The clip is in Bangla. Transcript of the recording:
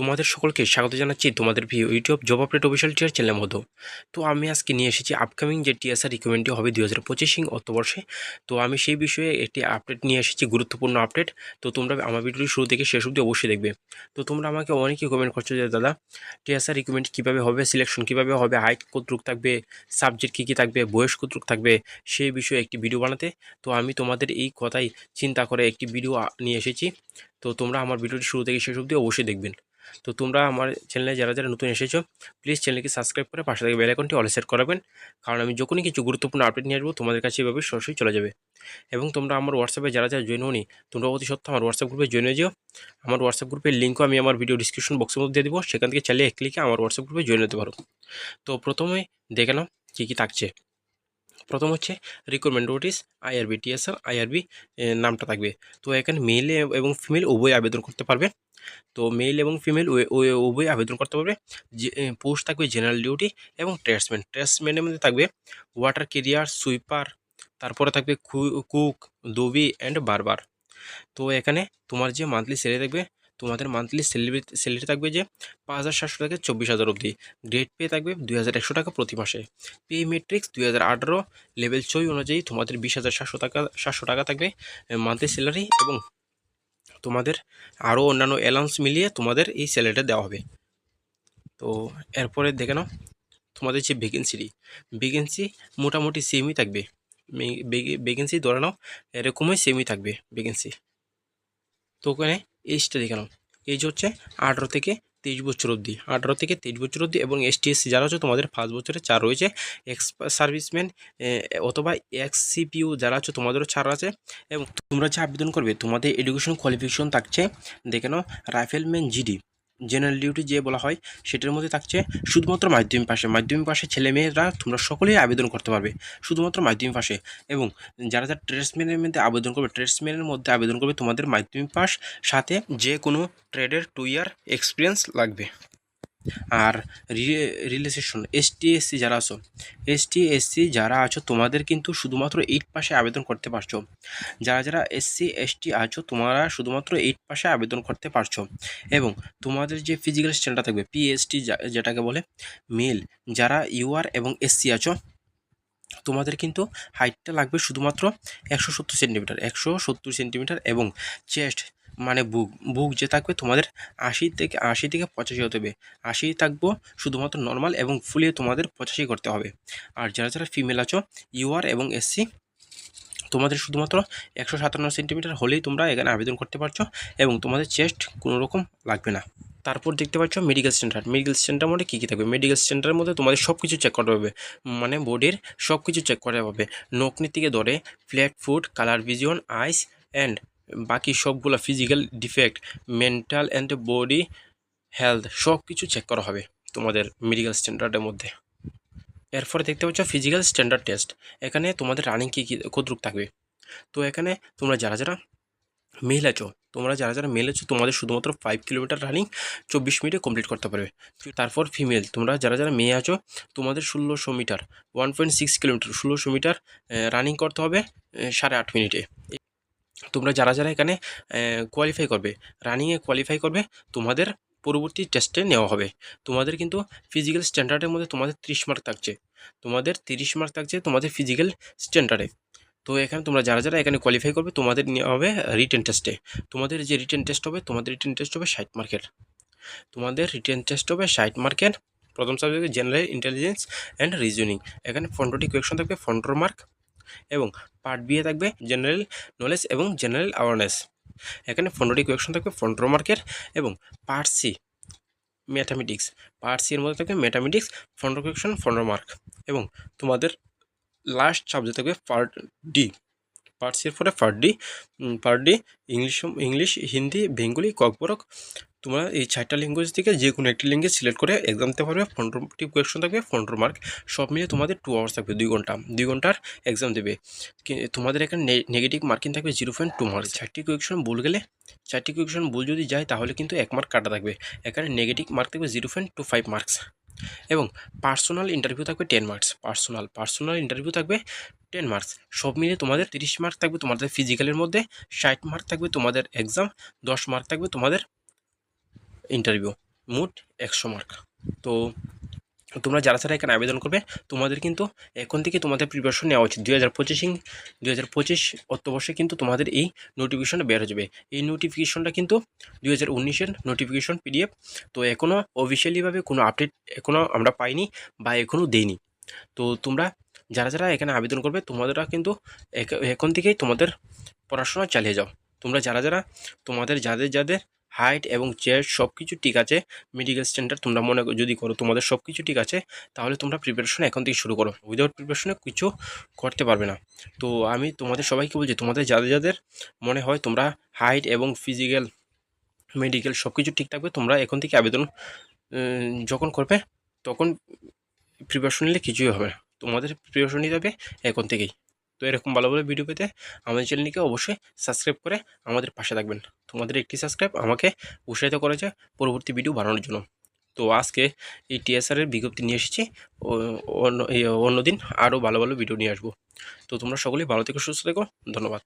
তোমাদের সকলকে স্বাগত জানাচ্ছি তোমাদের প্রিয় YouTube job update official teacher চ্যানেলের মতো। তো আমি আজকে নিয়ে এসেছি আপকামিং যে টিএসআর রিক্রুটমেন্টটি হবে 2025 অর্থবর্ষে। তো আমি সেই বিষয়ে একটি আপডেট নিয়ে এসেছি, গুরুত্বপূর্ণ আপডেট। তো তোমরা আমার ভিডিওটি শুরু থেকে শেষ অবধি অবশ্যই দেখবে। তো তোমরা আমাকে অনেকেই কমেন্ট করছো যে দাদা টিএসআর রিক্রুটমেন্ট কীভাবে হবে, সিলেকশন কীভাবে হবে, হাইট কতটুক থাকবে, সাবজেক্ট কী কী থাকবে, বয়স কতটুক থাকবে, সেই বিষয়ে একটি ভিডিও বানাতে। তো আমি তোমাদের এই কথাই চিন্তা করে একটি ভিডিও নিয়ে এসেছি। তো তোমরা আমার ভিডিওটি শুরু থেকে শেষ অবধি অবশ্যই দেখবেন। তো তোমরা আমার চ্যানেলে যারা যারা নতুন এসেছো প্লিজ চ্যানেলকে সাবস্ক্রাইব করে পাশে থেকে বেল আইকনটি অল সেট করাবেন, কারণ আমি যখনই কিছু গুরুত্বপূর্ণ আপডেট নিয়ে আসবো তোমাদের কাছে এভাবে সরাসরি চলে যাবে। এবং তোমরা আমার হোয়াটসঅ্যাপে যারা যারা জয়েন হওনি তোমরা অতি সত্ত্বেও আমার হোয়াটসঅ্যাপ গ্রুপে জয়েন হয়ে যাও। আমার হোয়াটসঅ্যাপ গ্রুপের লিঙ্কও আমি আমার ভিডিও ডিসক্রিপশন বক্সের মধ্যে দিয়ে দেবো, সেখান থেকে চাইলে এক ক্লিকে আমার হোয়াটসঅ্যাপ গ্রুপে জয়েন হতে পারো। তো প্রথমে দেখে নাও কী কী থাকছে। প্রথম হচ্ছে recruitment notice IRB, TSR IRB নামটা থাকবে। তো এখানে মেল এবং ফিমেল উভয় আবেদন করতে পারবে। তো মেল এবং ফিমেল উভয় আবেদন করতে পারবে। যে পোস্ট থাকবে জেনারেল ডিউটি এবং ট্রেডসম্যান। ট্রেডসম্যানের মধ্যে থাকবে ওয়াটার ক্যারিয়ার, সুইপার, তারপরে থাকবে কুক, দবি অ্যান্ড বারবার। তো এখানে তোমার যে মান্থলি স্যালারি থাকবে, তোমাদের মান্থলি স্যালারি থাকবে যে 5,700 থেকে 24,000 অবধি। গ্রেড পে থাকবে 2,100 টাকা প্রতি মাসে। পে মেট্রিক্স 2018 লেভেল 6 অনুযায়ী তোমাদের 20,700 টাকা থাকবে মান্থলি স্যালারি, এবং তোমাদের আরও অন্যান্য অ্যালাউন্স মিলিয়ে তোমাদের এই স্যালারিটা দেওয়া হবে। তো এরপরে দেখে নাও তোমাদের যে ভ্যাকেন্সি মোটামুটি সেমই থাকবে। ভ্যাকেন্সি ধরে নাও এরকমই সেমই থাকবে ভ্যাকেন্সি। তো ওখানে এজটা দেখে নাও, এজ হচ্ছে 18 থেকে 23 বছর অবধি, 18 থেকে 23 বছর অবধি। এবং এসটি এসসি যারা হচ্ছে তোমাদের 5 বছরের ছাড় রয়েছে। এক্স সার্ভিসম্যান অথবা এক্স সিপিইউ যারা হচ্ছে তোমাদেরও ছাড় আছে। এবং তোমরা যে আবেদন করবে তোমাদের এডুকেশন কোয়ালিফিকেশন থাকছে দেখে নাও রাইফেলম্যান জিডি, জেনারেল ডিউটি যে বলা হয় সেটার মধ্যে থাকছে শুধুমাত্র মাধ্যমিক পাশে ছেলেমেয়েরা তোমরা সকলেই আবেদন করতে পারবে শুধুমাত্র মাধ্যমিক পাশে। এবং যারা যারা ট্রেডসম্যানের মধ্যে আবেদন করবে, ট্রেডসম্যানের মধ্যে আবেদন করবে তোমাদের মাধ্যমিক পাস সাথে যে কোনো ট্রেডের 2 ইয়ার এক্সপিরিয়েন্স লাগবে। আর রিলেশন এসটি এসসি যারা আছো তোমাদের কিন্তু শুধুমাত্র 8 পাশে আবেদন করতে পারছো। যারা যারা এসসি এসটি আছো তোমরা শুধুমাত্র 8 পাশে আবেদন করতে পারছো। এবং তোমাদের যে ফিজিক্যাল স্ট্যান্ডার্ড থাকবে পিএসটি যেটাকে বলে মেল, যারা ইউআর এবং এসসি আছো তোমাদের কিন্তু হাইটটা লাগবে শুধুমাত্র 170 সেন্টিমিটার। এবং চেস্ট মানে বুক যে থাকবে তোমাদের 80 থেকে 85 হতে হবে। 80 থাকবো শুধুমাত্র নর্মাল, এবং ফুলিয়ে তোমাদের 85 করতে হবে। আর যারা যারা ফিমেল আছো ইউআর এবং এসসি তোমাদের শুধুমাত্র 157 সেন্টিমিটার হলেই তোমরা এখানে আবেদন করতে পারছো, এবং তোমাদের চেস্ট কোনো রকম লাগবে না। তারপর দেখতে পাচ্ছ মেডিকেল স্ট্যান্ডার্ড মধ্যে কী কী থাকবে। মেডিকেল স্ট্যান্ডার্ডের মধ্যে তোমাদের সব কিছু চেক করতে হবে, মানে বডির সব কিছু চেক করা হবে। নখনি থেকে ধরে flat foot, colour vision, eyes and বাকি সবগুলো physical defect, mental and body health সব কিছু চেক করা হবে তোমাদের মেডিকেল স্ট্যান্ডার্ডের মধ্যে। এরপরে দেখতে পাচ্ছ ফিজিক্যাল স্ট্যান্ডার্ড টেস্ট। এখানে তোমাদের রানিং কী কতটুক থাকবে। তো এখানে তোমরা যারা যারা মেল আছো তোমাদের শুধুমাত্র 5 কিলোমিটার রানিং 24 মিনিটে কমপ্লিট করতে পারবে। তারপর ফিমেল তোমরা যারা যারা মেয়ে আছো তোমাদের 1600 মিটার 1.6 কিলোমিটার 1600 মিটার রানিং করতে হবে 8.5 মিনিটে। তোমরা যারা যারা এখানে কোয়ালিফাই করবে, রানিংয়ে কোয়ালিফাই করবে, তোমাদের পরবর্তী টেস্টে নেওয়া হবে। তোমাদের কিন্তু ফিজিক্যাল স্ট্যান্ডার্ডের মধ্যে তোমাদের 30 মার্ক থাকছে, তোমাদের ফিজিক্যাল স্ট্যান্ডার্ডে। তো এখানে তোমরা যারা যারা এখানে কোয়ালিফাই করবে তোমাদের নেওয়া হবে রিটেন টেস্টে। তোমাদের যে রিটেন টেস্ট হবে 60 মার্কের। প্রথম সাবজেক্টে জেনারেল ইন্টেলিজেন্স অ্যান্ড রিজনিং। এখানে 15টি কোয়েকশন থাকবে 15 মার্ক। এবং পার্ট বি এ থাকবে জেনারেল নলেজ এবং জেনারেল অ্যাওয়ারনেস। এখানে 15টি কোয়েকশন থাকবে 15 মার্কের। এবং পার্ট সি ম্যাথামেটিক্স, এর মধ্যে থাকবে ম্যাথামেটিক্স 15 কোয়েকশন 15 মার্ক। এবং তোমাদের লাস্ট সাবজেক্ট থাকবে পার্ট ডি। পার্ট সির পরে part D English, Hindi, Bengali, Kokborok. তোমরা এই 4টা ল্যাঙ্গুয়েজ থেকে যে কোনো একটি ল্যাঙ্গুয়েজ সিলেক্ট করে এক্সাম দিতে পারবে। 15টি কোয়েকশন থাকবে 15 মার্ক। সব মিলিয়ে তোমাদের 2 আওয়ার্স থাকবে, 2 ঘন্টার এক্সাম দেবে। তোমাদের এখানে নেগেটিভ মার্কিং থাকবে 0.2 মার্কস। 4টি কোয়েকশন ভুল যদি যায় তাহলে কিন্তু 1 মার্ক কাটা থাকবে। এখানে নেগেটিভ মার্ক থাকবে 0.25 মার্কস। এবং পার্সোনাল ইন্টারভিউ থাকবে 10 মার্কস। পার্সোনাল ইন্টারভিউ থাকবে 10 মার্কস। সব মিলিয়ে তোমাদের 30 মার্ক থাকবে তোমাদের ফিজিক্যালের মধ্যে, 60 মার্ক থাকবে তোমাদের এক্সাম, 10 মার্ক থাকবে তোমাদের ইন্টারভিউ। মোট 100 মার্ক। তো তোমরা যারা এখানে আবেদন করবে তোমাদের কিন্তু এখন থেকে তোমাদের প্রিপারেশন নেওয়া উচিত। 2025 অর্থবর্ষে কিন্তু তোমাদের এই নোটিফিকেশনটা বের হয়ে যাবে। এই নোটিফিকেশনটা কিন্তু 2019-এর নোটিফিকেশন PDF। তো এখনও অফিসিয়ালিভাবে কোনো আপডেট এখনও আমরা পাইনি বা এখনও দেইনি। তো তোমরা যারা এখানে আবেদন করবে তোমরা কিন্তু এখন থেকেই তোমাদের পড়াশোনা চালিয়ে যাও। তোমরা যারা তোমাদের যাদের হাইট এবং চেস্ট সব কিছু ঠিক আছে, মেডিকেল স্ট্যান্ডার্ড তোমরা মনে যদি করো তোমাদের সব কিছু ঠিক আছে, তাহলে তোমরা প্রিপারেশন এখন থেকে শুরু করো। উইদাউট প্রিপারেশনে কিছু করতে পারবে না। তো আমি তোমাদের সবাইকে বলছি, তোমাদের যাদের মনে হয় তোমরা হাইট এবং ফিজিক্যাল মেডিকেল সব কিছু ঠিক থাকবে, তোমরা এখন থেকে আবেদন যখন করবে তখন প্রিপারেশন নিলে কিছুই হবে না। তোমাদের প্রিপারেশন নিতে হবে এখন থেকেই। তো এরকম ভালো ভালো ভিডিও পেতে আমাদের চ্যানেলটিকে অবশ্যই সাবস্ক্রাইব করে আমাদের পাশে থাকবেন। তোমাদের একটি সাবস্ক্রাইব আমাকে উৎসাহিত করেছে পরবর্তী ভিডিও বানানোর জন্য। তো আজকে এই টিএসআরের বিজ্ঞপ্তি নিয়ে এসেছি, অন্যদিন আরও ভালো ভালো ভিডিও নিয়ে আসবো। তো তোমরা সকলেই ভালো থেকো, সুস্থ থেকো। ধন্যবাদ।